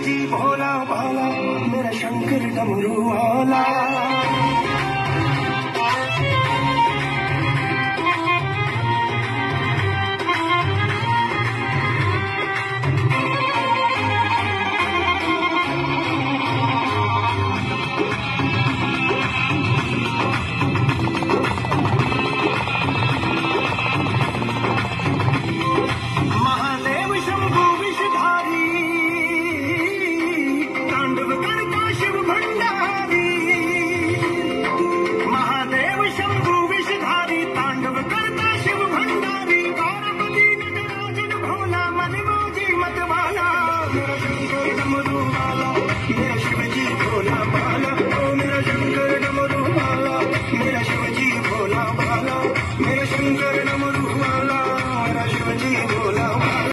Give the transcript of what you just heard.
जी भोला भाला मेरा शंकर डमरू वाला। मेरा शंकर डमरू वाला, मेरा शिव जी